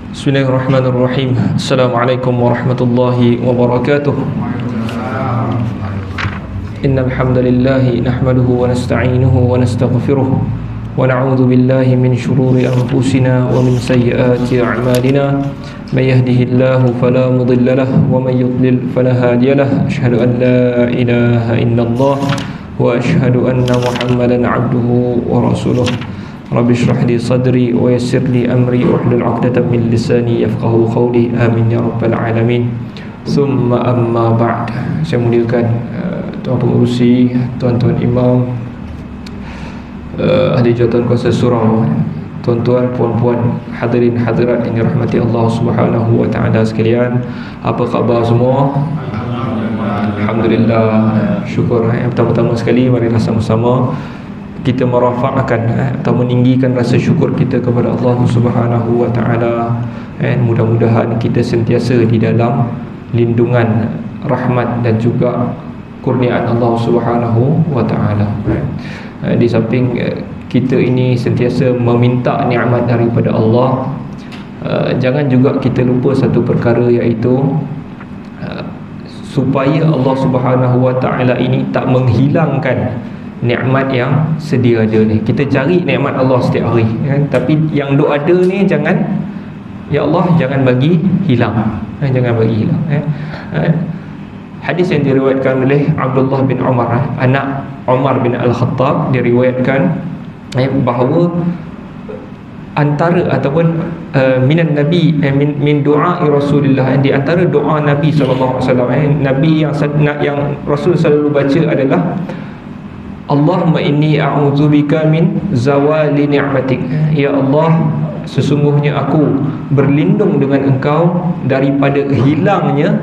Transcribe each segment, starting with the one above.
Bismillahirrahmanirrahim. Assalamualaikum warahmatullahi wabarakatuh. Innal hamdalillah nahmaduhu wa nasta'inuhu wa nastaghfiruh wa na'udzu billahi min shururi anfusina wa min sayyiati a'malina. May yahdihillahu fala mudilla lahu wa may yudlil fala hadiya lahu. Asyhadu an la ilaha illallah wa asyhadu anna Muhammadan 'abduhu wa rasuluh. Rabbi shrah li sadri wa yassir li amri wahlul 'uqdatam min lisani yafqahu qawli. Amin ya rabbal alamin. Summa amma ba'd. Saya muliakan tuan pengurusi, tuan-tuan imam, ahli jawatan kuasa surau, tuan-tuan, puan-puan, hadirin hadirat yang dirahmati Allah Subhanahu wa taala sekalian. Apa khabar semua? Alhamdulillah. Syukur. Pertama-tama sekali marilah sama-sama kita merafa'kan atau meninggikan rasa syukur kita kepada Allah Subhanahu wa taala. Mudah-mudahan kita sentiasa di dalam lindungan, rahmat dan juga kurniaan Allah Subhanahu wa taala. Di samping kita ini sentiasa meminta nikmat daripada Allah, jangan juga kita lupa satu perkara, iaitu supaya Allah Subhanahu wa taala ini tak menghilangkan nikmat yang sedia ada ni. Kita cari nikmat Allah setiap hari, tapi yang duk ada ni jangan, ya Allah, jangan bagi hilang. Jangan bagi hilang. Hadis yang diriwayatkan oleh Abdullah bin Umar, anak Umar bin Al-Khattab, diriwayatkan bahawa antara ataupun minan nabi min doa Rasulullah, di antara doa Nabi sallallahu alaihi wasallam, Nabi yang Rasul selalu baca adalah Allahumma inni a'udzubika min zawali ni'matik. Ya Allah, sesungguhnya aku berlindung dengan Engkau daripada hilangnya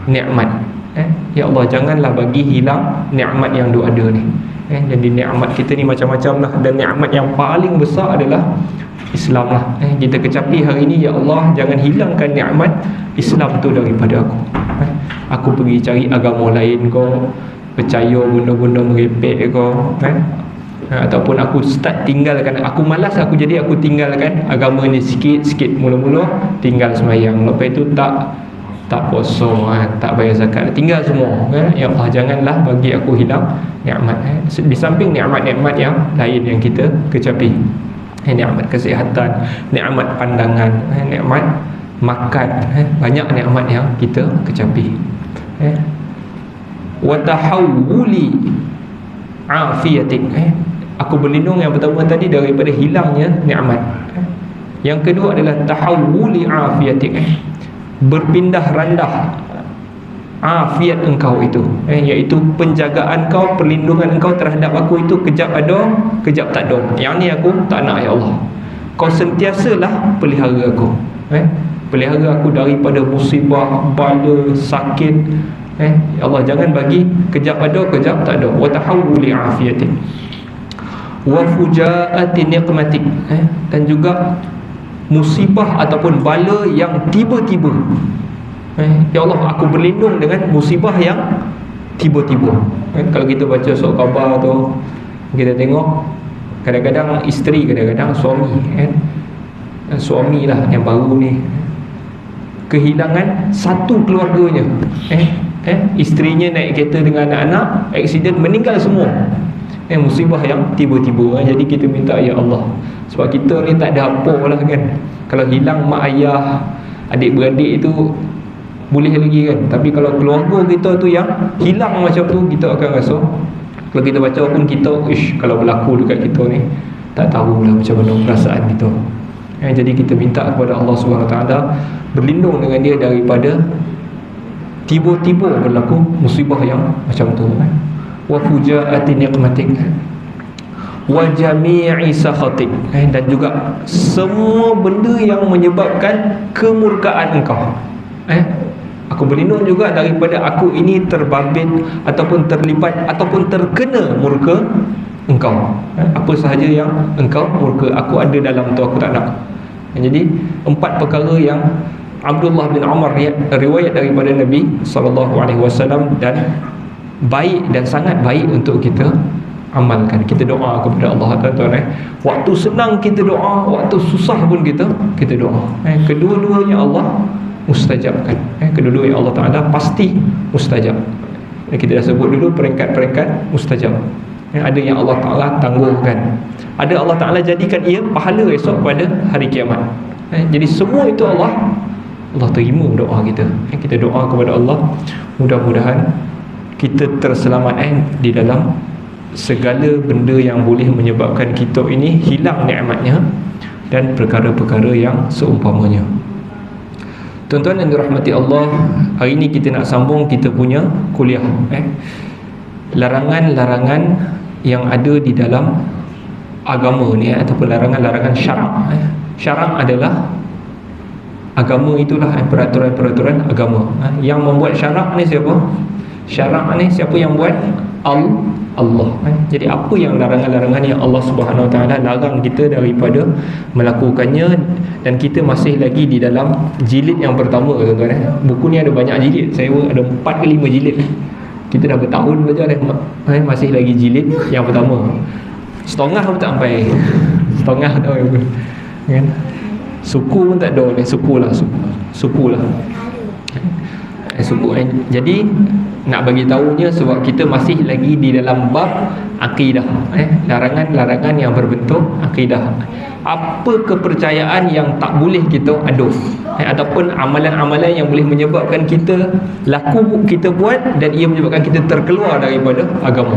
nikmat. Ya Allah, janganlah bagi hilang nikmat yang ada ni. Jadi nikmat kita ni macam-macam lah, dan nikmat yang paling besar adalah Islam lah. Kita kecapi hari ni, ya Allah, jangan hilangkan nikmat Islam tu daripada aku. Aku pergi cari agama lain kau, percaya benda-benda merepek kau, ataupun aku start tinggalkan, aku malas, aku tinggalkan agama ni sikit-sikit. Mula-mula tinggal sembahyang, lepas itu tak puasa, tak bayar zakat, tinggal semua. Ya Allah, janganlah bagi aku hilang nikmat. Di samping nikmat-nikmat yang lain yang kita kecapi, nikmat kesihatan, nikmat pandangan, nikmat makan, banyak nikmat yang kita kecapi. Wa tahawuli afiyatik, aku berlindung, yang pertama tadi, daripada hilangnya nikmat. Yang kedua adalah tahawuli afiyatik, berpindah randah afiat engkau itu, iaitu penjagaan kau, perlindungan engkau terhadap aku itu kejap ada, kejap tak ada. Yang ni aku tak nak, ya Allah. Kau sentiasalah pelihara aku, pelihara aku daripada musibah, bala, sakit. Ya Allah, jangan bagi kejap ada, kejap tak ada. Wa tahawuli afiyatik wa fujaati niqmatik, dan juga musibah ataupun bala yang tiba-tiba. Ya Allah, aku berlindung dengan musibah yang tiba-tiba. Kalau kita baca surat khabar tu, kita tengok kadang-kadang isteri, kadang-kadang suami, suami lah yang baru ni kehilangan satu keluarganya. Isterinya naik kereta dengan anak-anak, aksiden, meninggal semua. Musibah yang tiba-tiba. Jadi kita minta, ya Allah, sebab kita ni tak ada apa lah kan. Kalau hilang mak ayah, adik-beradik itu boleh lagi kan, tapi kalau keluarga kita tu yang hilang macam tu, kita akan rasa, kalau kita baca pun kita, kalau berlaku dekat kita ni, tak tahulah macam mana perasaan kita. Jadi kita minta kepada Allah SWT berlindung dengan dia daripada tiba-tiba berlaku musibah yang macam tu. Wa fujaati niqmatik wa jami'i sakhatik, dan juga semua benda yang menyebabkan kemurkaan engkau. Aku berlindung juga daripada aku ini terbabit ataupun terlibat ataupun terkena murka engkau. Apa sahaja yang engkau murka, aku ada dalam tu, aku tak nak. Jadi 4 perkara yang Abdullah bin Umar riwayat daripada Nabi SAW, dan baik dan sangat baik untuk kita amalkan. Kita doa kepada Allah, tuan-tuan. Waktu senang kita doa, waktu susah pun kita doa. Kedua-duanya Allah mustajabkan. Kedua-duanya Allah Ta'ala pasti mustajab. Kita dah sebut dulu peringkat-peringkat mustajab. Ada yang Allah Ta'ala tangguhkan, ada Allah Ta'ala jadikan ia pahala esok pada hari kiamat. Jadi semua itu Allah terima doa kita. Kita doa kepada Allah, mudah-mudahan kita terselamat di dalam segala benda yang boleh menyebabkan kita ini hilang nikmatnya dan perkara-perkara yang seumpamanya. Tuan-tuan yang dirahmati Allah, hari ini kita nak sambung kita punya kuliah. Larangan-larangan yang ada di dalam agama ni, ataupun larangan-larangan syarak. Syarak adalah agama, itulah peraturan-peraturan agama. Yang membuat syarak ni siapa? Syarak ni siapa yang buat? Allah. Jadi apa yang larangan-larangan yang Allah Subhanahu Wa Taala larang kita daripada melakukannya, dan kita masih lagi di dalam jilid yang pertama, tuan-tuan. Buku ni ada banyak jilid, saya ada 4 ke 5 jilid. Kita dah bertahun belajar masih lagi jilid yang pertama. Setengah pun tak sampai. Setengah tak sampai pun. Kan? Suku pun tak ada. Suku lah. Jadi nak bagi tahunya sebab kita masih lagi di dalam bab akidah. Larangan-larangan yang berbentuk akidah. Apa kepercayaan yang tak boleh kita aduh, ataupun amalan-amalan yang boleh menyebabkan kita kita buat dan ia menyebabkan kita terkeluar daripada agama.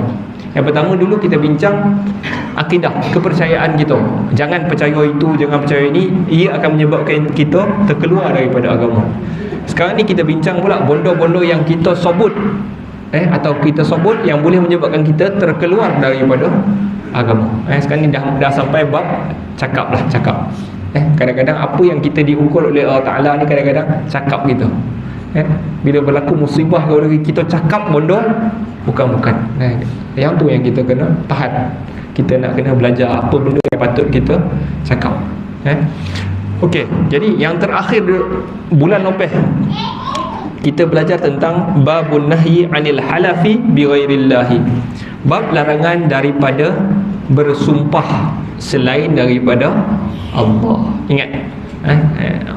Yang pertama dulu kita bincang akidah, kepercayaan kita. Jangan percaya itu, jangan percaya ini, ia akan menyebabkan kita terkeluar daripada agama. Sekarang ni kita bincang pula bondo-bondo yang kita sebut atau kita sebut yang boleh menyebabkan kita terkeluar daripada agama. Sekarang ni dah sampai bab cakap. Kadang-kadang apa yang kita diukur oleh Allah Ta'ala ni, kadang-kadang cakap kita. Bila berlaku musibah, kalau kita cakap bondo, bukan. Yang tu yang kita kena tahan. Kita nak kena belajar apa benda yang patut kita cakap. Okey, jadi yang terakhir bulan lepas kita belajar tentang babun nahyi 'anil halafi bi ghairillahi. Bab larangan daripada bersumpah selain daripada Allah. Ingat.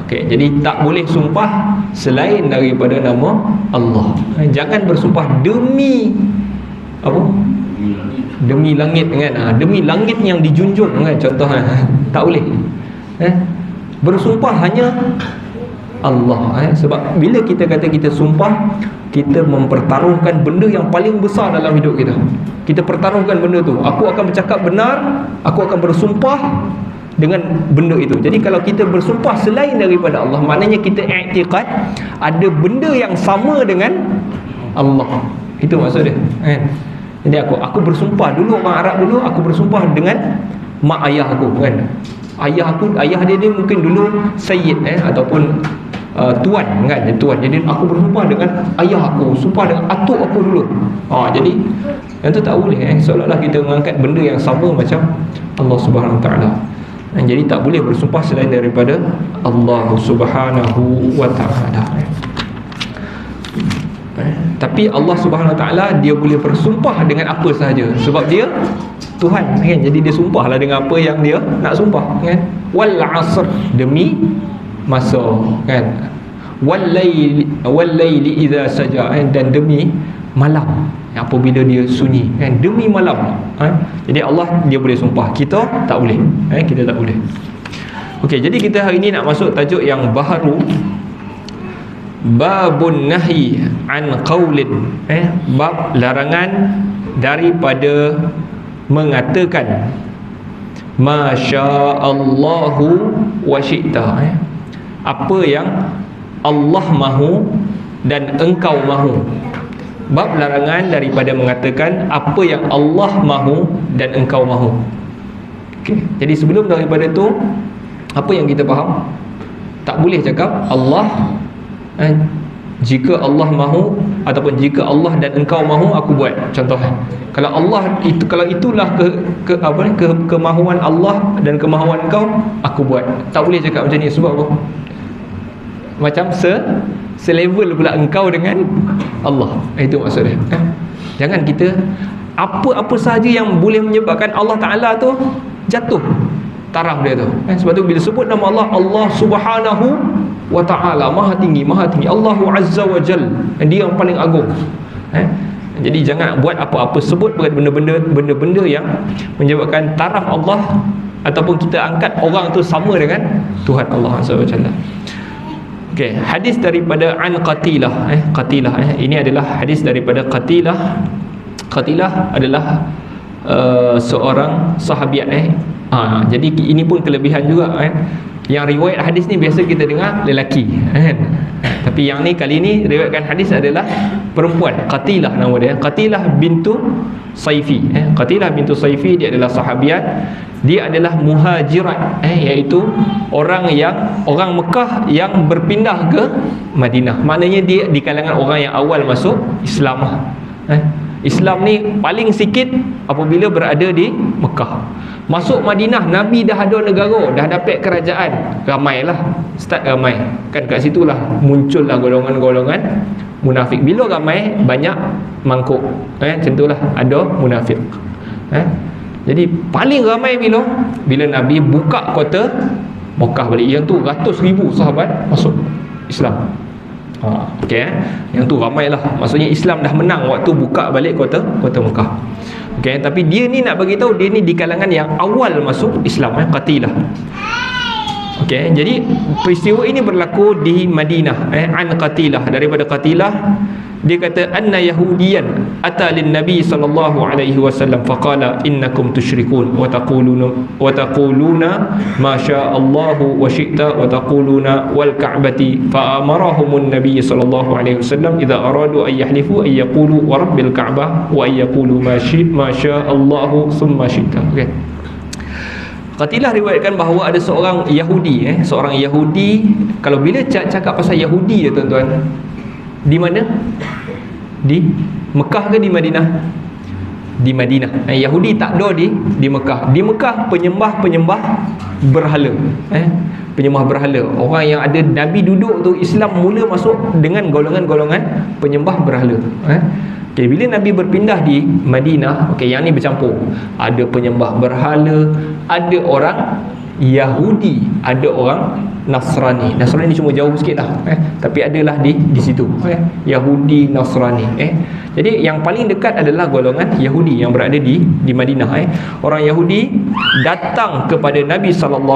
Okey, jadi tak boleh sumpah selain daripada nama Allah. Jangan bersumpah demi apa? Demi langit kan. Demi langit yang dijunjung kan, contohnya. Tak boleh. Bersumpah hanya Allah. Sebab bila kita kata kita sumpah, kita mempertaruhkan benda yang paling besar dalam hidup kita. Kita pertaruhkan benda tu. Aku akan bercakap benar, aku akan bersumpah dengan benda itu. Jadi kalau kita bersumpah selain daripada Allah, maknanya kita i'tiqad ada benda yang sama dengan Allah. Itu maksud dia. Jadi aku bersumpah dulu, orang Arab dulu, aku bersumpah dengan mak ayah aku kan. Ayah dia ni mungkin dulu sayyid ataupun tuan kan, tuan. Jadi aku bersumpah dengan ayah aku, sumpah dengan atuk aku dulu. Jadi yang tu tak boleh. Seolah-olah kita mengangkat benda yang sama macam Allah Subhanahu Wa Taala. Jadi tak boleh bersumpah selain daripada Allah Subhanahu Wa Taala. Tapi Allah Subhanahu Wa Taala dia boleh bersumpah dengan apa sahaja sebab dia Tuhan kan. Jadi dia sumpahlah dengan apa yang dia nak sumpah kan. Wal 'asr, demi masa kan. Wal laili idza saja, dan demi malam apabila dia sunyi kan, demi malam. Jadi Allah dia boleh sumpah, kita tak boleh. Kita tak boleh. Okey, jadi kita hari ini nak masuk tajuk yang baharu, babun nahyi an qaulin. Bab larangan daripada mengatakan masyaallahu wa syi'ta. Apa yang Allah mahu dan engkau mahu. Bab larangan daripada mengatakan apa yang Allah mahu dan engkau mahu. Okey, jadi sebelum daripada tu, apa yang kita faham? Tak boleh cakap Allah jika Allah mahu ataupun jika Allah dan engkau mahu aku buat. Contoh, kalau Allah itu, kalau itulah kemahuan Allah dan kemahuan engkau, aku buat. Tak boleh cakap macam ni. Sebab apa? Macam selevel pula engkau dengan Allah. Itu maksud dia. Jangan kita apa-apa sahaja yang boleh menyebabkan Allah Ta'ala tu jatuh taraf dia tu. Sebab tu bila sebut nama Allah, Allah Subhanahu wa Ta'ala, maha tinggi, Allahu Azza wa Jal, dia yang paling agung. Jadi jangan buat apa-apa, sebut benda-benda yang menyebabkan taraf Allah, ataupun kita angkat orang tu sama dengan Tuhan Allah Azza wa Jalla. Okey, hadis daripada an Qatilah. Ini adalah hadis daripada Qatilah. Qatilah adalah seorang sahabiat. Jadi ini pun kelebihan juga. Yang riwayat hadis ni biasa kita dengar lelaki, tapi yang ni kali ni riwayatkan hadis adalah perempuan. Qatilah nama dia, Qatilah bintu Saifi. Qatilah bintu Saifi, dia adalah sahabiat. Dia adalah muhajirat, iaitu orang Mekah yang berpindah ke Madinah. Maknanya dia di kalangan orang yang awal masuk Islam. Islam ni paling sikit apabila berada di Mekah. Masuk Madinah, Nabi dah ada negara, dah dapat kerajaan, ramailah, start ramai. Kan kat situlah muncullah golongan-golongan munafik. Bila ramai, banyak mangkuk. Macam itulah, ada munafik. Jadi paling ramai bila Nabi buka kota Mekah balik. Yang tu ratus ribu sahabat masuk Islam. Okey, yang tu ramailah. Maksudnya Islam dah menang waktu buka balik kota Mekah. Okey, tapi dia ni nak bagi tahu dia ni di kalangan yang awal masuk Islam, Qatilah. Okey, jadi peristiwa ini berlaku di Madinah. An Qatilah, daripada Qatilah, dia kata anna yahudiyan ata lin nabi sallallahu alaihi wasallam faqala innakum tusyrikun wa taquluna ma syaa Allah wa syi'ta wa taquluna wal ka'bati fa amarahumun nabi sallallahu alaihi wasallam idza aradu ay yahlifu ay yaqulu wa rabbil ka'bah wa ay yaqulu ma syaa Allah thumma syi'ta. Okey, Qatilah riwayatkan bahawa ada seorang Yahudi, seorang Yahudi. Kalau bila cakap pasal Yahudi ya tuan-tuan, di mana? Di Mekah ke di Madinah? Di Madinah. Yahudi tak ada di Mekah. Di Mekah penyembah berhala. Penyembah berhala. Orang yang ada Nabi duduk tu, Islam mula masuk dengan golongan-golongan penyembah berhala. Okay, bila Nabi berpindah di Madinah, okey, yang ni bercampur. Ada penyembah berhala, ada orang Yahudi, ada orang Nasrani. Nasrani cuma jauh sikit lah, tapi adalah di situ, Yahudi, Nasrani. Jadi yang paling dekat adalah golongan Yahudi yang berada di Madinah. Orang Yahudi datang kepada Nabi SAW,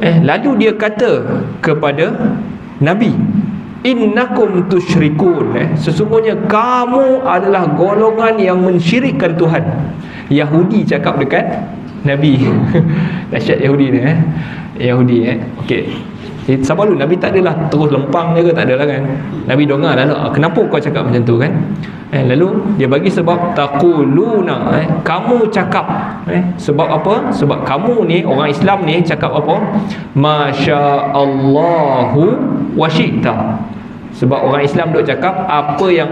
lalu dia kata kepada Nabi, innakum tusyrikun, sesungguhnya kamu adalah golongan yang mensyirikkan Tuhan. Yahudi cakap dekat Nabi. Dahsyat Yahudi ni, Yahudi. Okey, sabar dulu, Nabi tak adalah terus lempang dia ke, tak adalah kan. Nabi dengar lah, kenapa kau cakap macam tu kan. Lalu dia bagi sebab taquluna, kamu cakap, sebab apa? Sebab kamu ni orang Islam ni cakap apa? Masyaallahu wa syi'ta. Sebab orang Islam duk cakap apa yang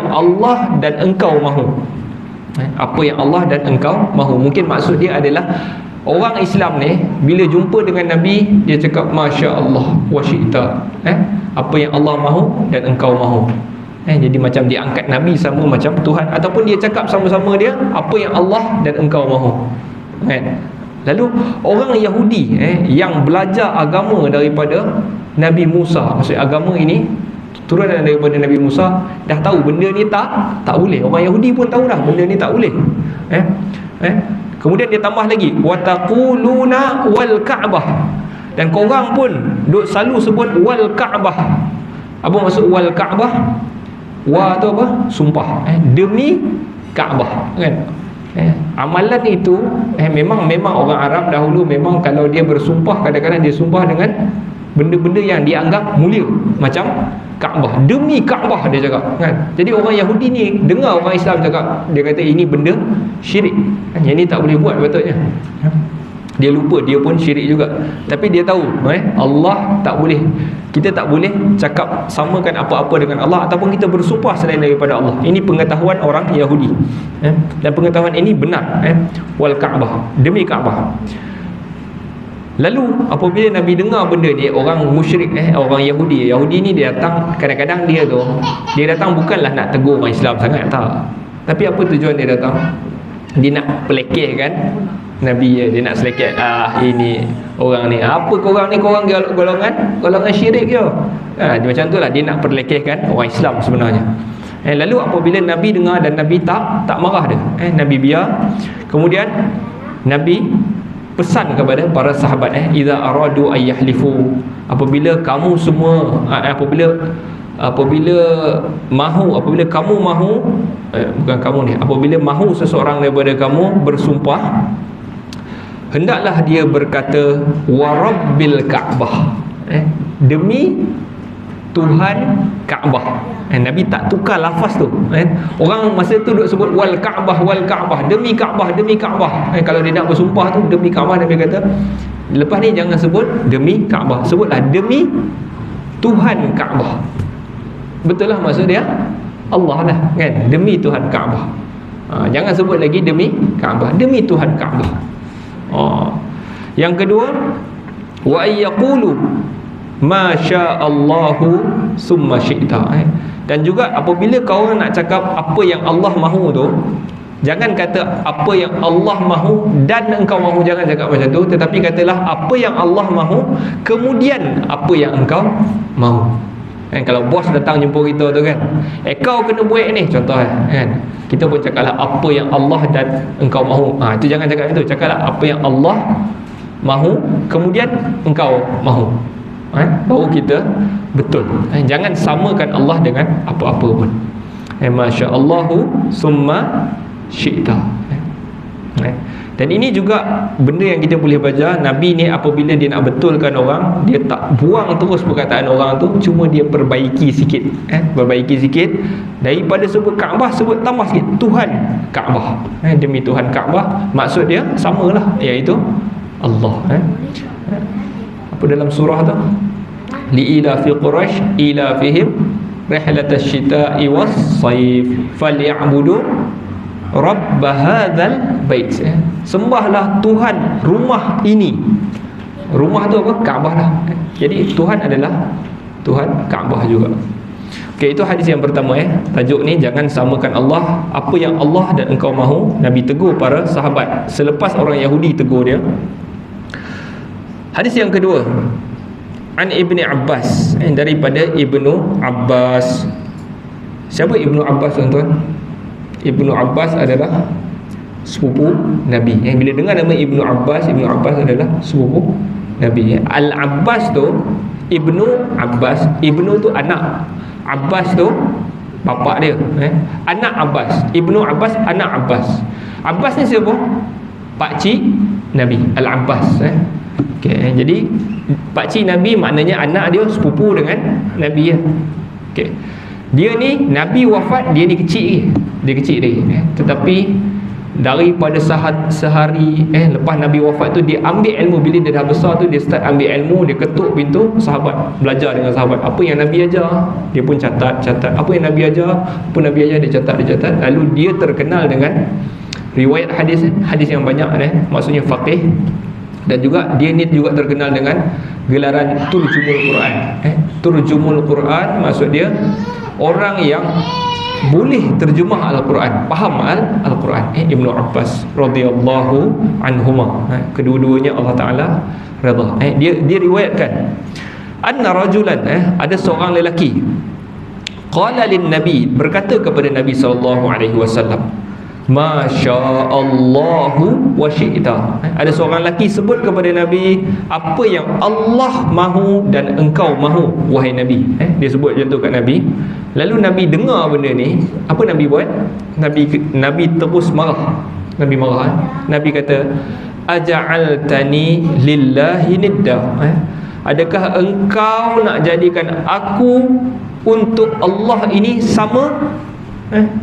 Allah dan engkau mahu. Apa yang Allah dan engkau mahu. Mungkin maksud dia adalah orang Islam ni bila jumpa dengan Nabi, dia cakap masya-Allah wa syi'ta, apa yang Allah mahu dan engkau mahu. Jadi macam dia angkat Nabi sama macam Tuhan, ataupun dia cakap sama-sama dia apa yang Allah dan engkau mahu. Lalu orang Yahudi yang belajar agama daripada Nabi Musa, maksud agama ini turunan daripada Nabi Musa, dah tahu benda ni tak boleh. Orang Yahudi pun tahu dah benda ni tak boleh. Kemudian dia tambah lagi, wa taquluna wal ka'bah, dan korang pun duk selalu sebut wal ka'bah. Apa maksud wal ka'bah? Wa tu apa? Sumpah. Demi Kaabah, kan? Amalan itu memang orang Arab dahulu memang kalau dia bersumpah, kadang-kadang dia sumpah dengan benda-benda yang dianggap mulia, macam Kaabah, demi Kaabah dia cakap, kan? Jadi orang Yahudi ni dengar orang Islam cakap, dia kata ini benda syirik, kan? Yang ni tak boleh buat patutnya. Dia lupa dia pun syirik juga, tapi dia tahu Allah tak boleh, kita tak boleh cakap samakan apa-apa dengan Allah, ataupun kita bersumpah selain daripada Allah. Ini pengetahuan orang Yahudi, dan pengetahuan ini benar. Wal Kaabah, demi Kaabah. Lalu apabila Nabi dengar benda ni, orang musyrik orang Yahudi ni dia datang, kadang-kadang dia datang bukanlah nak tegur orang Islam sangat, tak. Tapi apa tujuan dia datang? Dia nak pelekehkan Nabi dia nak selekeh, ini orang ni, apa korang ni, korang golongan syirik je. Dia macam tu lah, dia nak perlekehkan orang Islam sebenarnya. Lalu apabila Nabi dengar dan Nabi tak marah dia, Nabi biar. Kemudian Nabi pesan kepada para sahabat, idza aradu ay yahlifu, apabila kamu semua apabila kamu mahu bukan kamu ni, apabila mahu seseorang daripada kamu bersumpah, hendaklah dia berkata warabbil Ka'bah, demi Tuhan Kaabah. Nabi tak tukar lafaz tu. Orang masa tu duk sebut wal Kaabah, demi Kaabah, demi Kaabah. Kalau dia nak bersumpah tu demi Kaabah, Nabi kata lepas ni jangan sebut demi Kaabah, sebutlah demi Tuhan Kaabah. Betul lah maksud dia Allah lah kan, demi Tuhan Kaabah. Jangan sebut lagi demi Kaabah, demi Tuhan Kaabah. Yang kedua, wa ayyaqulu ma sya'allahu summa syi'ta. Dan juga apabila kau orang nak cakap apa yang Allah mahu tu, jangan kata apa yang Allah mahu dan engkau mahu, jangan cakap macam tu, tetapi katalah apa yang Allah mahu kemudian apa yang engkau mahu. Kalau bos datang jumpa kita tu kan, kau kena buat ni contoh kan, kita pun cakaplah apa yang Allah dan engkau mahu. Itu jangan cakap itu, cakaplah apa yang Allah mahu kemudian engkau mahu. Baru kita betul. Jangan samakan Allah dengan apa-apa pun. Masya-Allahu summa syi'ta. Dan ini juga benda yang kita boleh baca. Nabi ni apabila dia nak betulkan orang, dia tak buang terus perkataan orang tu, cuma dia perbaiki sikit. Perbaiki sikit. Daripada sebut Kaabah, sebut tambah sikit Tuhan Kaabah. Demi Tuhan Kaabah, maksud dia samalah, iaitu Allah. Apa dalam surah tu? Li'ila fi Quraisy ila fihim rihlatash syita'i was-sayf falyabudu rabb hadzal bait. Sembahlah Tuhan rumah ini. Rumah tu apa? Kaabah lah. Jadi Tuhan adalah Tuhan Kaabah juga. Okey, itu hadis yang pertama. Tajuk ni, jangan samakan Allah, apa yang Allah dan engkau mahu. Nabi tegur para sahabat selepas orang Yahudi tegur dia. Hadis yang kedua, an Ibni Abbas, daripada Ibnu Abbas. Siapa Ibnu Abbas tuan-tuan? Ibnu Abbas adalah sepupu Nabi. Bila dengar nama Ibnu Abbas adalah sepupu Nabi. Al-Abbas tu Ibnu Abbas, Ibnu tu anak, Abbas tu bapa dia. Anak Abbas, Ibnu Abbas, anak Abbas. Abbas ni siapa? Pakcik Nabi, Al-Abbas. Okay, jadi pakcik Nabi maknanya anak dia sepupu dengan Nabi. Okay. Dia ni Nabi wafat, dia ni kecil lagi. Tetapi daripada sehari lepas Nabi wafat tu, dia ambil ilmu. Bila dia dah besar tu, dia start ambil ilmu. Dia ketuk pintu sahabat, belajar dengan sahabat. Apa yang Nabi ajar, dia pun catat. Apa yang Nabi ajar, dia catat. Lalu dia terkenal dengan riwayat hadis yang banyak, maksudnya faqih. Dan juga dia ni juga terkenal dengan gelaran turjumul Quran. Turjumul Quran maksud dia orang yang boleh terjemah Al-Quran, faham Al-Quran. Ibnu Abbas radhiyallahu anhuma, kedua-duanya Allah Taala redha. Dia riwayatkan anna rajulan, ada seorang lelaki, qala lin nabi, berkata kepada Nabi sallallahu alaihi wasallam, masyaallahu wa syi'ta. Ada seorang lelaki sebut kepada Nabi, apa yang Allah mahu dan engkau mahu wahai Nabi. Dia sebut macam tu kat Nabi. Lalu Nabi dengar benda ni, apa Nabi buat? Nabi terus marah. Nabi kata, aja'altani lillahi nidda. Adakah engkau nak jadikan aku untuk Allah ini sama?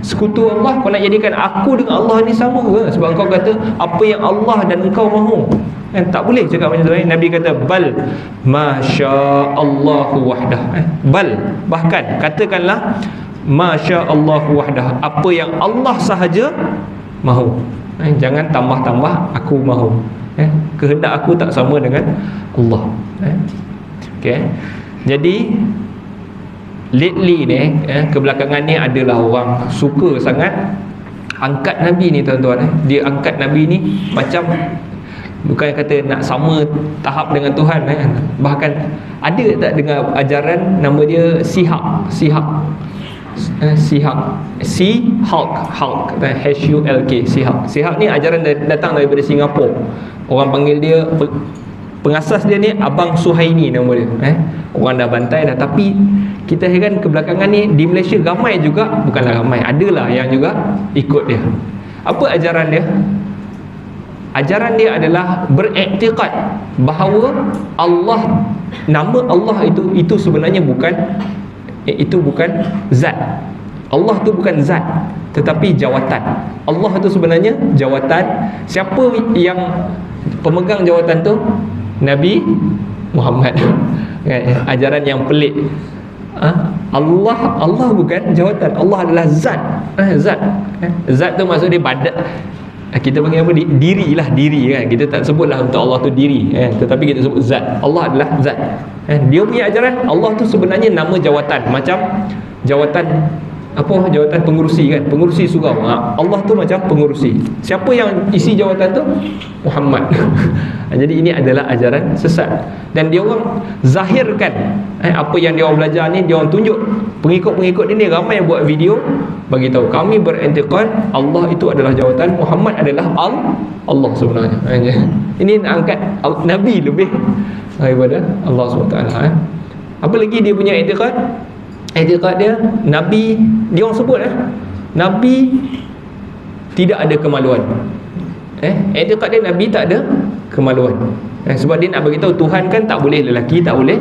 Sekutu Allah. Kau nak jadikan aku dengan Allah ni sama ke? Sebab kau kata apa yang Allah dan engkau mahu. Tak boleh cakap macam tu. Nabi kata bal masyaallahu wahdah. Bal, bahkan katakanlah masyaallahu wahdah, apa yang Allah sahaja mahu. Jangan tambah-tambah aku mahu. Kehendak aku tak sama dengan Allah. Okey. Jadi lately ni, kebelakangan ni adalah orang suka sangat angkat Nabi ni, tuan-tuan. Dia angkat Nabi ni macam bukan kata nak sama tahap dengan Tuhan, bahkan ada tak dengar ajaran nama dia Sihak Hulk, H-U-L-K, Sihak ni ajaran datang daripada Singapura. Orang panggil dia, pengasas dia ni Abang Suhaini nama dia. Orang dah bantai dah, tapi kita heran kebelakangan ni di Malaysia ramai juga, bukanlah ramai, adalah yang juga ikut dia. Apa ajaran dia? Ajaran dia adalah beriktikad bahawa Allah, nama Allah itu sebenarnya bukan zat. Allah tu bukan zat, tetapi jawatan. Allah tu sebenarnya jawatan. Siapa yang pemegang jawatan tu? Nabi Muhammad. Ajaran yang pelik. Allah bukan jawatan. Allah adalah zat. Zat tu maksud dia badan. Kita panggil apa? Diri kan. Kita tak sebutlah untuk Allah tu diri, tetapi kita sebut zat. Allah adalah zat. Dia punya ajaran Allah tu sebenarnya nama jawatan, macam jawatan apa? Jawatan pengurusi kan, pengurusi surau. Allah tu macam pengurusi. Siapa yang isi jawatan tu? Muhammad. Jadi ini adalah ajaran sesat, dan dia orang zahirkan apa yang dia orang belajar ni. Dia orang tunjuk pengikut-pengikut ini ramai yang buat video bagi tahu kami berintikad Allah itu adalah jawatan, Muhammad adalah Allah sebenarnya. Ini nak angkat Nabi lebih daripada Allah SWT. Apa lagi dia punya iktikad? Iktikad dia, Nabi, dia orang sebut Nabi tidak ada kemaluan. Iktikad dia Nabi tak ada kemaluan. Sebab dia nak beritahu Tuhan kan tak boleh lelaki, tak boleh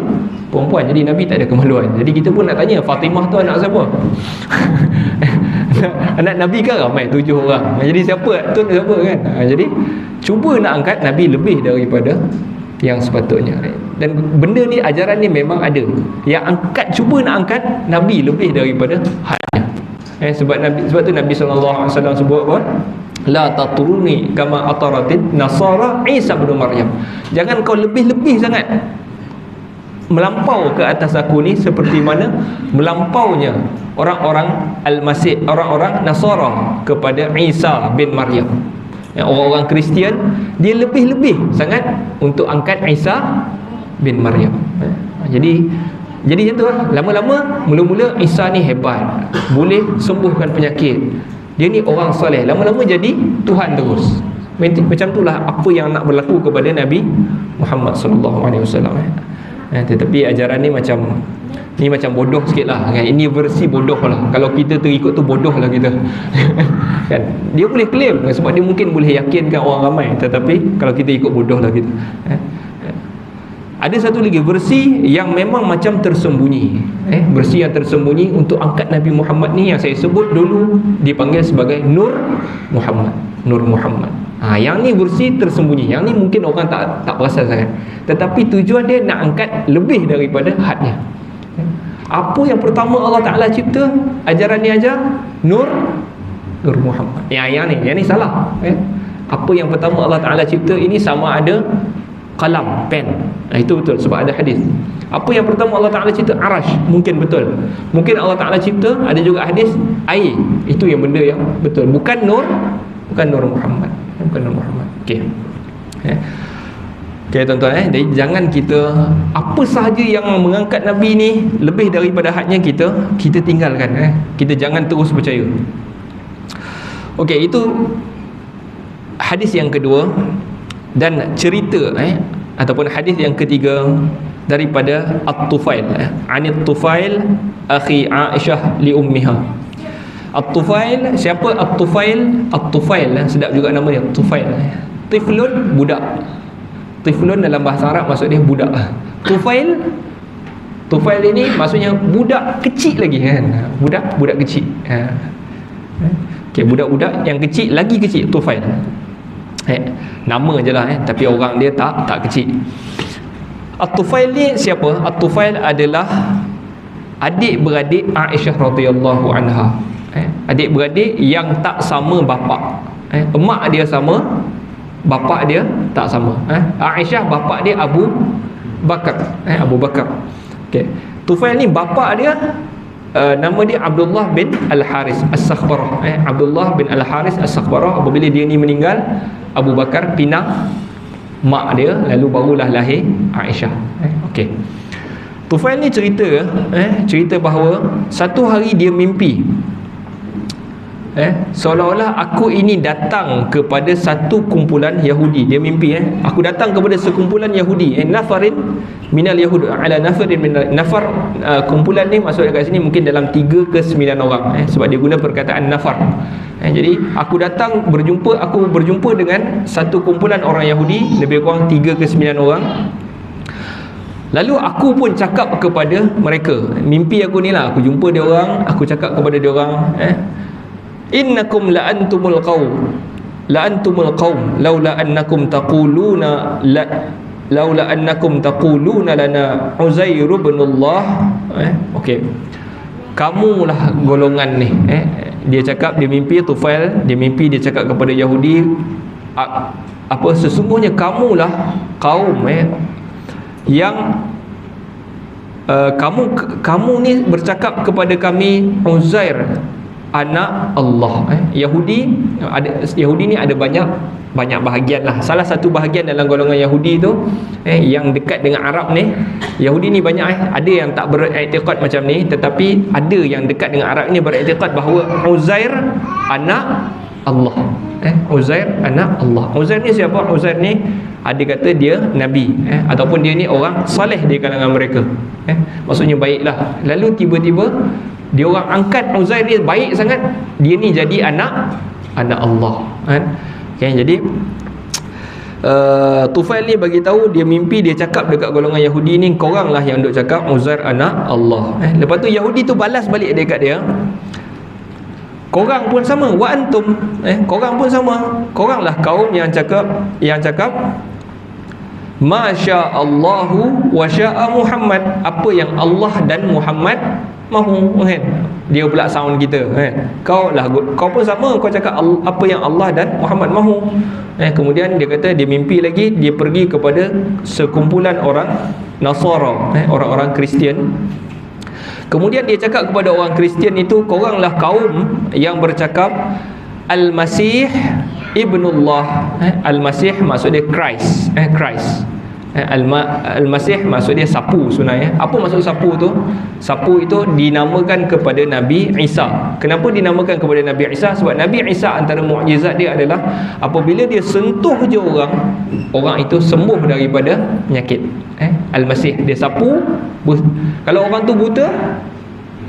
perempuan. Jadi Nabi tak ada kemaluan. Jadi kita pun nak tanya, Fatimah tu anak siapa? Anak Nabi kan ramai 7 orang. Jadi siapa tu siapa kan? Jadi cuba nak angkat Nabi lebih daripada yang sepatutnya. Dan benda ni, ajaran ni memang ada. Yang angkat, cuba nak angkat Nabi lebih daripada hadnya. Sebab tu Nabi SAW sebut apa? La taturuni kama ataratin Nasara Isa bin Maryam. Jangan kau lebih-lebih sangat melampau ke atas aku ni seperti mana melampaunya orang-orang Al-Masih, orang-orang Nasara kepada Isa bin Maryam. Orang-orang Kristian dia lebih-lebih sangat untuk angkat Isa bin Maryam. Jadi macam tu lah. Lama-lama, mula-mula Isa ni hebat, boleh sembuhkan penyakit, dia ni orang soleh. Lama-lama jadi Tuhan terus. Macam itulah apa yang nak berlaku kepada Nabi Muhammad SAW. Tetapi ajaran ni macam bodoh sikit lah kan? Ini versi bodoh lah. Kalau kita terikut tu bodoh lah kita. Kan? Dia boleh claim sebab dia mungkin boleh yakinkan orang ramai, tetapi kalau kita ikut bodoh lah kita. Ada satu lagi versi yang memang macam tersembunyi, versi yang tersembunyi untuk angkat Nabi Muhammad ni, yang saya sebut dulu dipanggil sebagai Nur Muhammad. Yang ni versi tersembunyi. Yang ni mungkin orang tak perasan sangat, tetapi tujuan dia nak angkat lebih daripada hadnya. Apa yang pertama Allah Ta'ala cipta, ajaran ni ajar Nur Muhammad. Yang ni salah. Apa yang pertama Allah Ta'ala cipta ini sama ada kalam, pen. Itu betul sebab ada hadis. Apa yang pertama Allah Ta'ala cipta? Arash. Mungkin betul. Mungkin Allah Ta'ala cipta, ada juga hadis, air. Itu yang benda yang betul. Bukan Nur Muhammad. Okey. Okey tuan-tuan, jadi jangan kita apa sahaja yang mengangkat Nabi ni lebih daripada hadnya, kita tinggalkan. Kita jangan terus percaya. Okey, itu hadis yang kedua. Dan cerita ataupun hadis yang ketiga daripada At-Tufail, Anit Tufail akhi Aisyah li ummiha. At-Tufail, siapa At-Tufail? At-Tufail sedap juga nama dia, Tufail. Tiflun, budak. Tiflun dalam bahasa Arab maksud dia budak. Tufail ini maksudnya budak kecil lagi kan. Budak kecil. Okey, budak-budak yang kecil lagi kecil, Tufail. Nama je lah tapi orang dia tak kecil. At-Tufail ni siapa? At-Tufail adalah adik-beradik Aisyah radhiyallahu anha. Adik-beradik yang tak sama bapa. Emak dia sama, bapa dia tak sama. Aisyah bapa dia Abu Bakar, Abu Bakar. Okey. Tufail ni bapa dia nama dia Abdullah bin Al-Haris As-Sakhbarah. Abdullah bin Al-Haris As-Sakhbarah. Apabila dia ni meninggal, Abu Bakar pinang mak dia, lalu barulah lahir Aisyah. Okey. Tufail ni cerita bahawa satu hari dia mimpi, seolah-olah aku ini datang kepada satu kumpulan Yahudi. Dia mimpi, aku datang kepada sekumpulan Yahudi, nafarin minal yahud ala nafarin minal nafar. Kumpulan ni maksud kat sini mungkin dalam 3 ke 9 orang, sebab dia guna perkataan nafar. Jadi aku berjumpa dengan satu kumpulan orang Yahudi, lebih kurang 3 ke 9 orang. Lalu aku pun cakap kepada mereka, mimpi aku ni lah, aku jumpa dia orang, aku cakap kepada dia orang, innakum la antumul qaum laula annakum taquluna lana Uzair ibn Allah. Okey, kamulah golongan ni. Dia cakap, dia mimpi, Tufail dia mimpi, dia cakap kepada Yahudi, apa, sesungguhnya kamulah kaum yang kamu ni bercakap kepada kami Uzair anak Allah. Yahudi ni ada banyak bahagian lah. Salah satu bahagian dalam golongan Yahudi tu yang dekat dengan Arab ni, Yahudi ni banyak ada yang tak beriktikad macam ni, tetapi ada yang dekat dengan Arab ni beriktikad bahawa Uzair anak Allah. Uzair anak Allah. Uzair ni siapa? Uzair ni ada kata dia nabi, ataupun dia ni orang soleh di kalangan mereka, maksudnya baiklah. Lalu tiba-tiba dia orang angkat Uzair ni baik sangat, dia ni jadi anak Allah, jadi Tufail ni bagi tahu, dia mimpi, dia cakap dekat golongan Yahudi ni, korang lah yang duk cakap Uzair anak Allah. Lepas tu Yahudi tu balas balik dekat dia, korang pun sama, wa antum, korang pun sama, korang lah kaum yang cakap Masya Allahu wa sya'a Muhammad, apa yang Allah dan Muhammad mahu, dia pula sound kita, kau pun sama, kau cakap apa yang Allah dan Muhammad mahu. Kemudian dia kata, dia mimpi lagi, dia pergi kepada sekumpulan orang Nasara, orang-orang Kristian. Kemudian dia cakap kepada orang Kristian itu, koranglah kaum yang bercakap Al-Masih Ibnullah. Al-Masih maksud dia Christ. Al-Masih maksud dia sapu sebenarnya. Apa maksud sapu tu? Sapu itu dinamakan kepada Nabi Isa. Kenapa dinamakan kepada Nabi Isa? Sebab Nabi Isa antara mukjizat dia adalah apabila dia sentuh je orang itu sembuh daripada penyakit. Al-Masih dia sapu, kalau orang tu buta,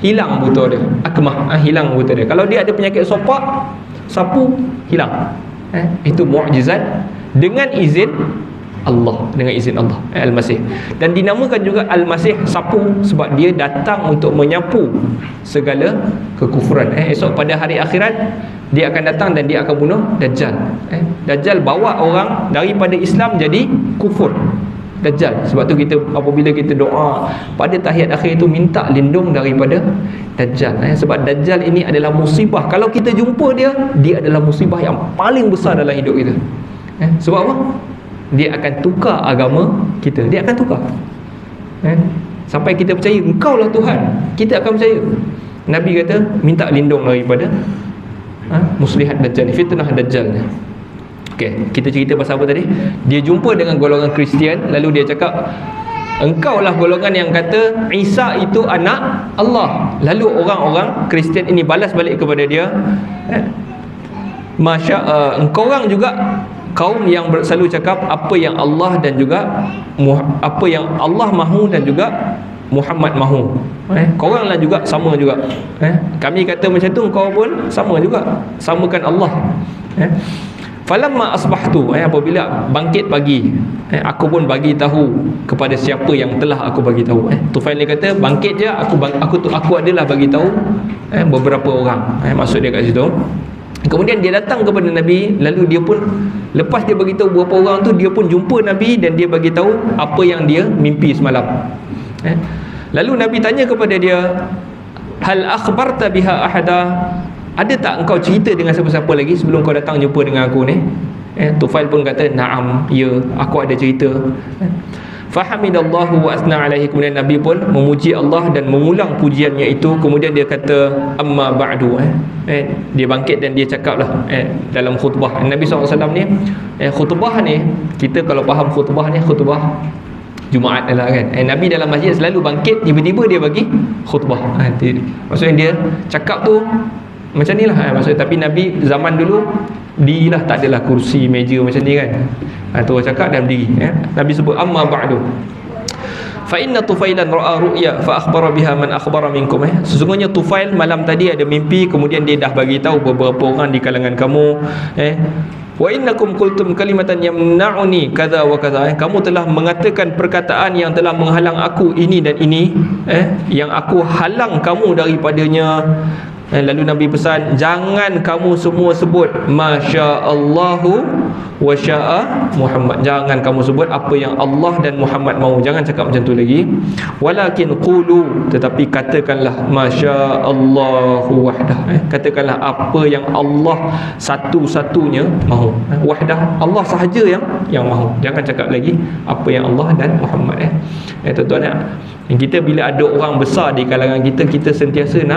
hilang buta dia. Akmah, hilang buta dia. Kalau dia ada penyakit sopak, sapu, hilang. Itu mukjizat dengan izin Allah, dengan izin Allah, Al-Masih. Dan dinamakan juga Al-Masih sapu sebab dia datang untuk menyapu segala kekufuran. Esok pada hari akhirat dia akan datang dan dia akan bunuh Dajjal. Dajjal bawa orang daripada Islam jadi kufur. Dajjal. Sebab tu kita apabila kita doa pada tahiyat akhir itu minta lindung daripada Dajjal. Sebab Dajjal ini adalah musibah. Kalau kita jumpa dia adalah musibah yang paling besar dalam hidup kita. Sebab apa? Dia akan tukar agama kita. Dia akan tukar. Sampai kita percaya engkau lah Tuhan, kita akan percaya. Nabi kata minta lindung daripada muslihat Dajjal, fitnah Dajjal. Okey, kita cerita pasal apa tadi? Dia jumpa dengan golongan Kristian, lalu dia cakap, engkau lah golongan yang kata Isa itu anak Allah. Lalu orang-orang Kristian ini balas balik kepada dia, engkau orang juga kaum yang selalu cakap apa yang Allah dan juga apa yang Allah mahu dan juga Muhammad mahu. Korang lah juga sama juga. Kami kata macam tu, kau pun sama juga, samakan Allah. Falamma asbahtu, apabila bangkit pagi, aku pun bagi tahu kepada siapa yang telah aku bagi tahu. Tufail ni kata bangkit je, aku adalah bagi tahu beberapa orang. Maksud dia kat situ. Kemudian dia datang kepada Nabi, lalu dia pun lepas dia bagi tahu beberapa orang tu, dia pun jumpa Nabi dan dia bagi tahu apa yang dia mimpi semalam. Lalu Nabi tanya kepada dia, hal akhbarta biha ahada, ada tak engkau cerita dengan siapa-siapa lagi sebelum kau datang jumpa dengan aku ni? Tufail pun kata, na'am, ya, aku ada cerita. Fahamidallahu wa asna alaihi. Kemudian Nabi pun memuji Allah dan mengulang pujiannya itu. Kemudian dia kata, amma ba'du. Dia bangkit dan dia cakap lah dalam khutbah. Nabi SAW ni, khutbah ni, kita kalau faham khutbah ni, khutbah Jumaat lah kan. Nabi dalam masjid selalu bangkit, tiba-tiba dia bagi khutbah. Maksudnya dia cakap tu macam ni lah. Maksudnya, tapi Nabi zaman dulu dirilah, tak adalah kursi, meja macam ni kan. Tu cakap dan berdiri. Nabi sebut, amma ba'du. Fa inna Tufailan ra'a ru'ya fa akhbara biha man akhbara minkum. Sesungguhnya Tufail malam tadi ada mimpi, kemudian dia dah bagi tahu beberapa orang di kalangan kamu. Wa innakum qultum kalimatan yamna'uni kadza wa kadza. Kamu telah mengatakan perkataan yang telah menghalang aku ini dan ini, yang aku halang kamu daripadanya. Lalu Nabi pesan, jangan kamu semua sebut masya-Allahu wa sya'a Muhammad. Jangan kamu sebut apa yang Allah dan Muhammad mahu. Jangan cakap macam tu lagi. Walakin qulu, tetapi katakanlah masya-Allahu wahdah. Katakanlah apa yang Allah satu-satunya mahu. Wahdah, Allah sahaja yang mahu. Jangan cakap lagi apa yang Allah dan Muhammad. Tuan-tuan, kita bila ada orang besar di kalangan kita, kita sentiasa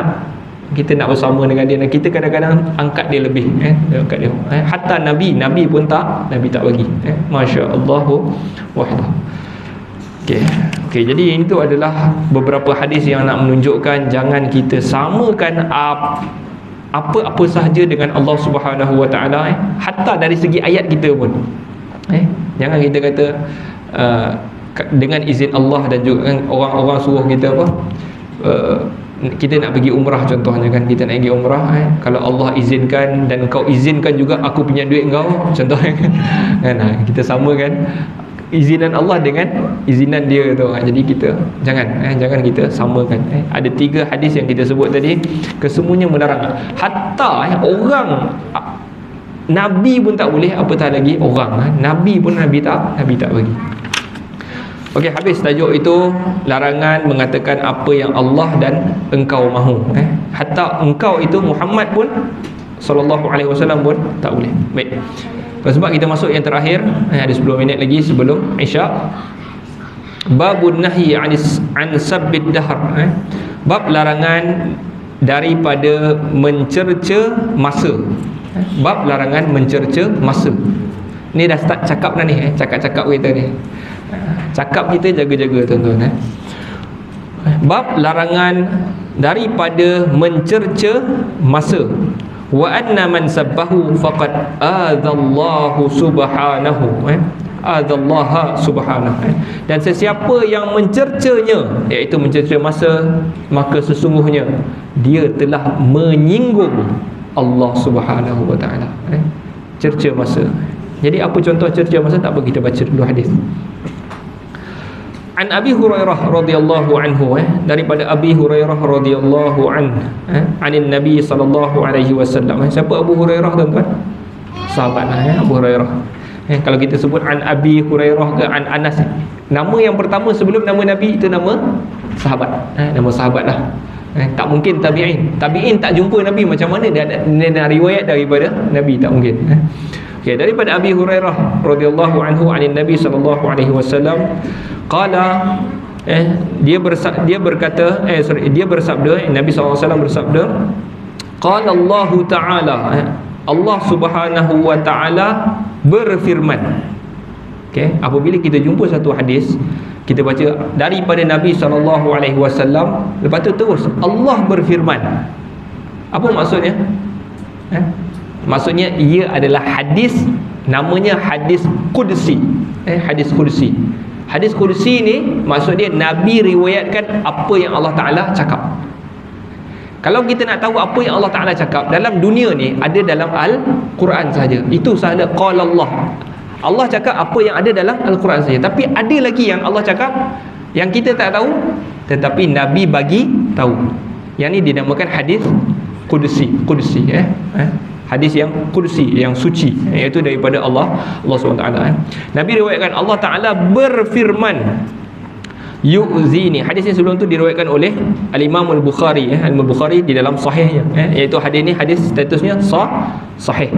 kita nak bersama dengan dia, dan kita kadang-kadang angkat dia lebih, angkat dia. Hatta Nabi pun tak bagi. Masya-Allah wahdah. Okey, jadi itu adalah beberapa hadis yang nak menunjukkan jangan kita samakan apa-apa sahaja dengan Allah Subhanahu Wa Taala, hatta dari segi ayat kita pun. Jangan kita kata dengan izin Allah, dan juga orang-orang suruh kita apa, kita nak pergi umrah contohnya kan, kita nak pergi umrah, kalau Allah izinkan dan kau izinkan juga aku punya duit kau contohnya kan, kita samakan izinan Allah dengan izinan dia tu. Jadi kita jangan kita samakan. Ada 3 hadis yang kita sebut tadi, kesemuanya melarang. Hatta orang Nabi pun tak boleh, apatah lagi orang. Nabi pun Nabi tak bagi. Okey, habis tajuk itu, larangan mengatakan apa yang Allah dan engkau mahu. Hatta engkau itu Muhammad pun sallallahu alaihi wasallam pun tak boleh. Baik. Sebab kita masuk yang terakhir, ada 10 minit lagi sebelum Isyak. Babun nahyi an sabbid dahr. Bab larangan daripada mencerca masa. Bab larangan mencerca masa. Ni dah start cakap dah ni, cakap-cakap kita ni. Cakap kita jaga-jaga tuan-tuan. Bab larangan daripada mencerca masa. Wa anna man sabbahu faqad adzallahu subhanahu. Adzallaha subhanahu. Dan sesiapa yang mencercanya, iaitu mencerca masa, maka sesungguhnya dia telah menyinggung Allah Subhanahu Wa Taala. Cerca masa. Jadi apa contoh cerca masa? Tak apa, kita baca dulu hadis. An Abi Hurairah radhiyallahu anhu, daripada Abi Hurairah radhiyallahu anhu, anin Nabi sallallahu alaihi wasallam. Siapa Abu Hurairah tuan-tuan? Sahabatlah Abu Hurairah. Kalau kita sebut an Abi Hurairah ke an Anas, nama yang pertama sebelum nama Nabi itu nama sahabat. Nama sahabatlah. Tak mungkin tabi'in. Tabi'in tak jumpa Nabi, macam mana dia nak riwayat daripada Nabi? Tak mungkin. Okay, daripada Abi Hurairah radhiyallahu anhu anin Nabi sallallahu alaihi wasallam qala, dia bersabda, Nabi sallallahu alaihi wasallam bersabda, qala Allah taala, Allah Subhanahu wa taala berfirman. Okey, apabila kita jumpa satu hadis, kita baca daripada Nabi sallallahu alaihi wasallam, lepas tu terus Allah berfirman. Apa maksudnya? Maksudnya ia adalah hadis, namanya hadis qudsi. Hadis qudsi. Hadis qudsi ni maksud dia Nabi riwayatkan apa yang Allah Taala cakap. Kalau kita nak tahu apa yang Allah Taala cakap dalam dunia ni, ada dalam Al-Quran saja. Itu sahaja qala Allah. Allah cakap apa yang ada dalam Al-Quran saja. Tapi ada lagi yang Allah cakap yang kita tak tahu, tetapi Nabi bagi tahu. Yang ni dinamakan hadis qudsi. Hadis yang qudsi, yang suci, iaitu daripada Allah SWT. Nabi riwayatkan Allah Ta'ala berfirman, yu'zini. Hadis yang sebelum tu diriwayatkan oleh Al-Imam Al-Bukhari, Al-Bukhari di dalam sahihnya, iaitu hadis ni hadis statusnya sahih.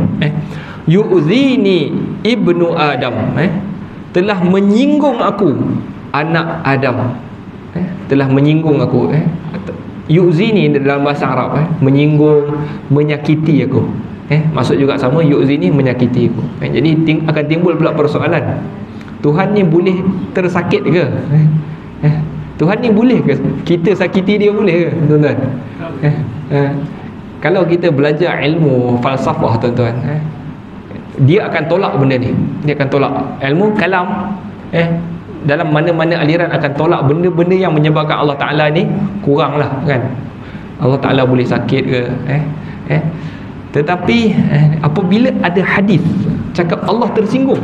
Yu'zini ibnu Adam, telah menyinggung aku, anak Adam, telah menyinggung aku. Yu'zini dalam bahasa Arab, menyinggung, menyakiti aku. Maksud juga sama, yu'zini, menyakiti aku. Jadi akan timbul pula persoalan, Tuhan ni boleh tersakit ke? Tuhan ni boleh ke kita sakiti dia, boleh ke tuan-tuan? Kalau kita belajar ilmu falsafah tuan-tuan, dia akan tolak benda ni. Dia akan tolak ilmu kalam, dalam mana-mana aliran akan tolak benda-benda yang menyebabkan Allah Ta'ala ni kurang lah kan. Allah Ta'ala boleh sakit ke, tetapi apabila ada hadis cakap Allah tersinggung,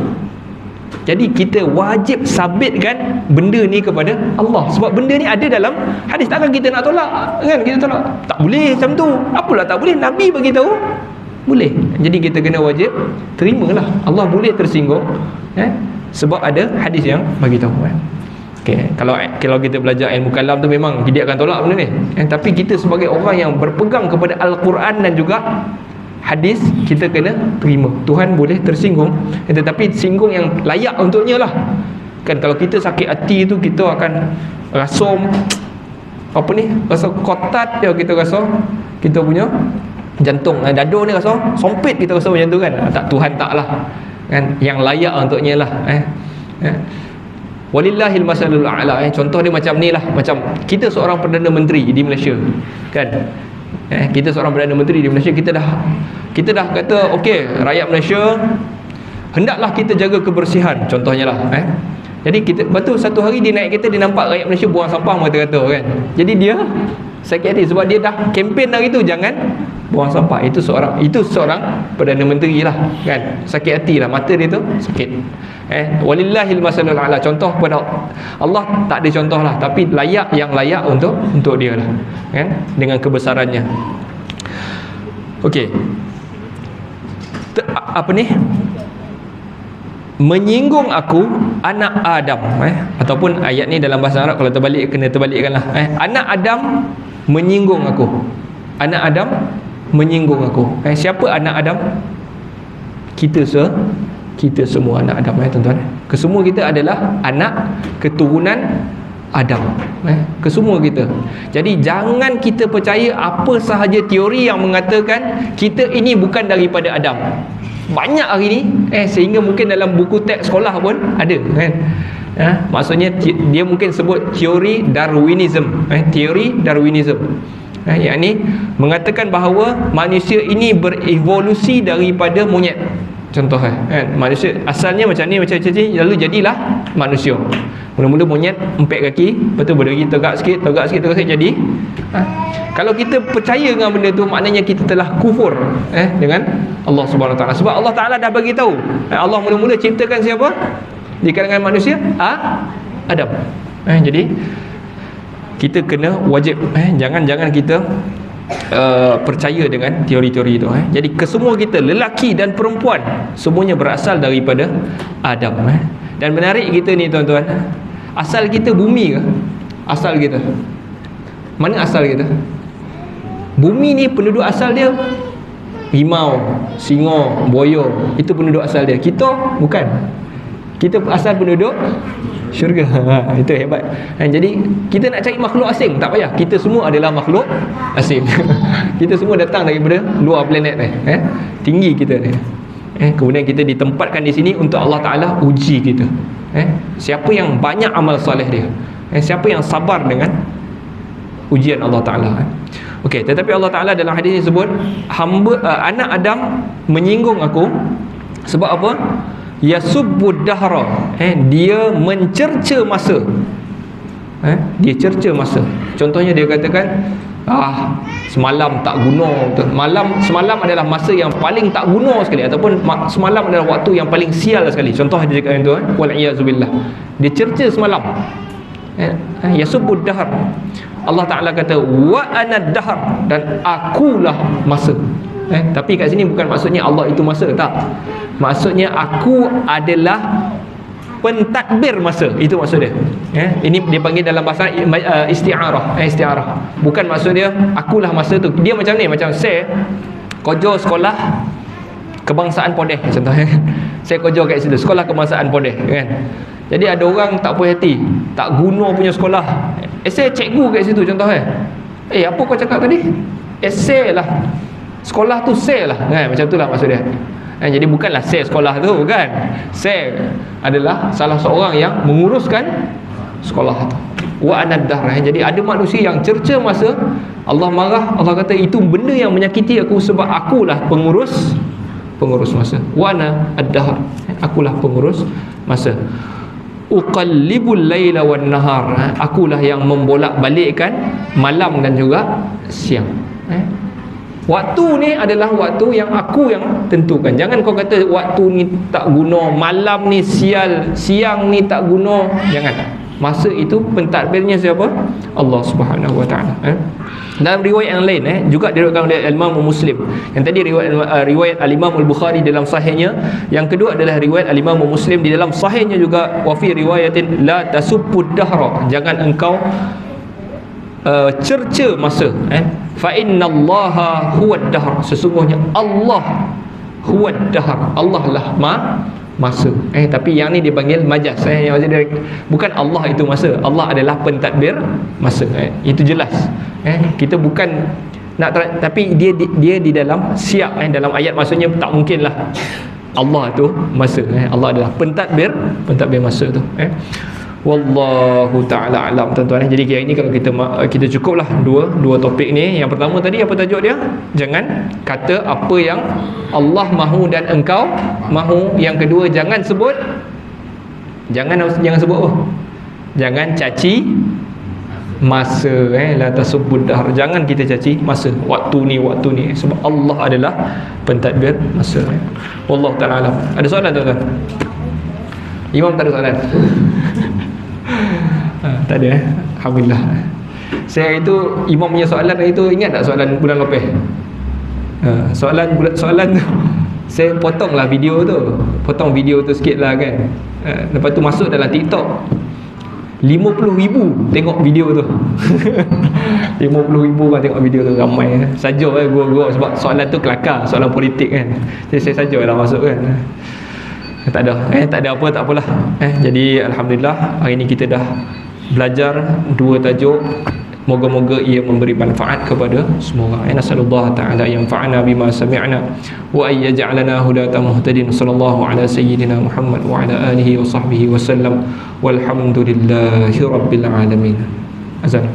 jadi kita wajib sabitkan benda ni kepada Allah, sebab benda ni ada dalam hadis. Takkan kita nak tolak kan? Kita tolak, tak boleh macam tu. Apalah tak boleh, Nabi bagi tahu boleh. Jadi kita kena wajib terimalah Allah boleh tersinggung, sebab ada hadis yang bagi tahu. Kalau kita belajar ilmu kalam tu memang dia akan tolak benda ni, tapi kita sebagai orang yang berpegang kepada Al-Quran dan juga hadis, kita kena terima Tuhan boleh tersinggung, tetapi singgung yang layak untuknya lah kan. Kalau kita sakit hati tu, kita akan rasa rasa kotat dia, kita rasa kita punya jantung, dada ni rasa sempit, kita rasa macam tu kan. Tak, Tuhan taklah kan, yang layak untuknya lah. Walillahil masalul a'la. Contoh dia macam ni lah, macam kita seorang Perdana Menteri di Malaysia kan. Kita seorang Perdana Menteri di Malaysia, kita dah kata okey, rakyat Malaysia hendaklah kita jaga kebersihan contohnya lah. Jadi kita, betul satu hari dia naik kereta, dia nampak rakyat Malaysia buang sampah kata kan. Jadi dia sakit hati sebab dia dah kempen hari tu jangan buang sampah. Itu seorang Perdana Menteri lah kan, sakit hati lah, mata dia tu sakit. Walillahil masalul a'la. Contoh pada Allah tak ada contoh lah, tapi layak, yang layak untuk dia lah kan, dengan kebesarannya. Okey, apa ni, menyinggung aku, anak Adam, ataupun ayat ni dalam bahasa Arab kalau terbalik kena terbalikkan lah. Anak Adam menyinggung aku, anak Adam menyinggung aku. Siapa anak Adam? Kita semua anak Adam, tuan-tuan. Kesemua kita adalah anak keturunan Adam, kesemua kita. Jadi jangan kita percaya apa sahaja teori yang mengatakan kita ini bukan daripada Adam. Banyak hari ni sehingga mungkin dalam buku teks sekolah pun ada kan. Maksudnya dia mungkin sebut teori Darwinism, teori Darwinism, yang ni mengatakan bahawa manusia ini berevolusi daripada monyet. Contoh kan, manusia asalnya macam ni, macam ni, lalu jadilah manusia. Mula-mula monyet empat kaki, lepas tu berdiri tegak sikit, jadi kalau kita percaya dengan benda tu, maknanya kita telah kufur dengan Allah Subhanahu Wa Taala. Sebab Allah Taala dah bagi tahu, Allah mula-mula ciptakan siapa di kalangan manusia? Adam. Jadi kita kena wajib, jangan kita percaya dengan teori-teori itu. Jadi kesemua kita, lelaki dan perempuan, semuanya berasal daripada Adam. Dan menarik kita ni tuan-tuan, asal kita bumi ke? Asal kita mana? Asal kita bumi ni, penduduk asal dia rimau, singa, buaya, itu penduduk asal dia. Kita bukan, kita asal penduduk syurga. Itu hebat. Jadi kita nak cari makhluk asing tak payah, kita semua adalah makhluk asing. Kita semua datang daripada luar planet ni, tinggi kita ni. Kemudian kita ditempatkan di sini untuk Allah Ta'ala uji kita. Siapa yang banyak amal soleh dia, siapa yang sabar dengan ujian Allah Ta'ala. Okey, tetapi Allah Ta'ala dalam hadis ini sebut anak Adam menyinggung aku sebab apa? Yasubbud dahra, dia mencerca masa. Dia cerca masa. Contohnya dia katakan, semalam tak guna. Semalam adalah masa yang paling tak guna sekali, ataupun semalam adalah waktu yang paling sial sekali. Contoh dia cakap itu, wal iyazubillah. Dia cerca semalam. Yasubbud dahr. Allah Ta'ala kata wa ana dahr, dan akulah masa. Tapi kat sini bukan maksudnya Allah itu masa, tak. Maksudnya aku adalah pentadbir masa, itu maksud dia. Ini dia panggil dalam bahasa isti'arah. Isti'arah. Bukan maksud dia akulah masa tu. Dia macam ni, macam saya kerja sekolah kebangsaan Podeh contohnya. Saya kerja kat situ, sekolah kebangsaan Podeh kan. Jadi ada orang tak puas hati, tak guna punya sekolah. Saya cikgu kat situ contoh apa kau cakap tadi? Esei lah. Sekolah tu sel lah kan, macam tu lah maksud dia. Jadi bukanlah sel sekolah tu kan. Sel adalah salah seorang yang menguruskan sekolah tu. Wa anaddar. Jadi ada manusia yang cerca masa Allah marah, Allah kata itu benda yang menyakiti aku sebab akulah pengurus masa. Wa ana ad-dahr, akulah pengurus masa. Uqallibul laila wan nahar, akulah yang membolak-balikkan malam dan juga siang. Waktu ni adalah waktu yang aku yang tentukan. Jangan kau kata waktu ni tak guna, malam ni sial, siang ni tak guna. Jangan. Masa itu pentadbirnya siapa? Allah Subhanahu wa taala. Dalam riwayat yang lain juga diriwayatkan oleh Imam Muslim. Yang tadi riwayat Al-Imam Al-Bukhari dalam sahihnya, yang kedua adalah riwayat Al-Imam Muslim di dalam sahihnya juga, wa fi riwayatin la tasubbud dahra, jangan engkau cerca masa. Fa innallaha huwad dahr, sesungguhnya Allah huwad dahr, Allah lah masa. Tapi yang ni dipanggil majas. Yang dia, bukan Allah itu masa, Allah adalah pentadbir masa. Itu jelas. Kita bukan nak tapi dia di dalam siap. Dalam ayat maksudnya tak mungkinlah Allah tu masa. Allah adalah pentadbir masa tu. Wallahu ta'ala alam, tuan-tuan. Jadi hari ni kalau kita cukuplah dua topik ni. Yang pertama tadi apa tajuk dia? Jangan kata apa yang Allah mahu dan engkau mahu. Yang kedua, jangan sebut apa? Jangan caci masa. La tasubbud dahr, jangan kita caci masa. Waktu ni sebab Allah adalah pentadbir masa. Wallahu ta'ala alam. Ada soalan tuan-tuan? Imam tak ada soalan? Tak ada. Alhamdulillah. Saya itu Imam punya soalan itu, ingat tak soalan bulan lepas? Soalan tu saya potong video tu sikit lah kan. Lepas tu masuk dalam TikTok, 50,000 tengok video tu. 50,000 orang tengok video tu, ramai saja gua sebab soalan tu kelakar, soalan politik kan. Jadi saya sajalah masuk kan. Tak ada apa, tak apalah. Jadi alhamdulillah hari ni kita dah belajar dua tajuk. Moga-moga ia memberi manfaat kepada semua orang. Nasallallahu ta'ala yanfa'ana bima sami'na wa ay yaj'alana hudatan muhtadin. Sallallahu ala sayyidina Muhammad wa ala alihi wa sahbihi wa sallam. Walhamdulillahi rabbil alamin. Azan.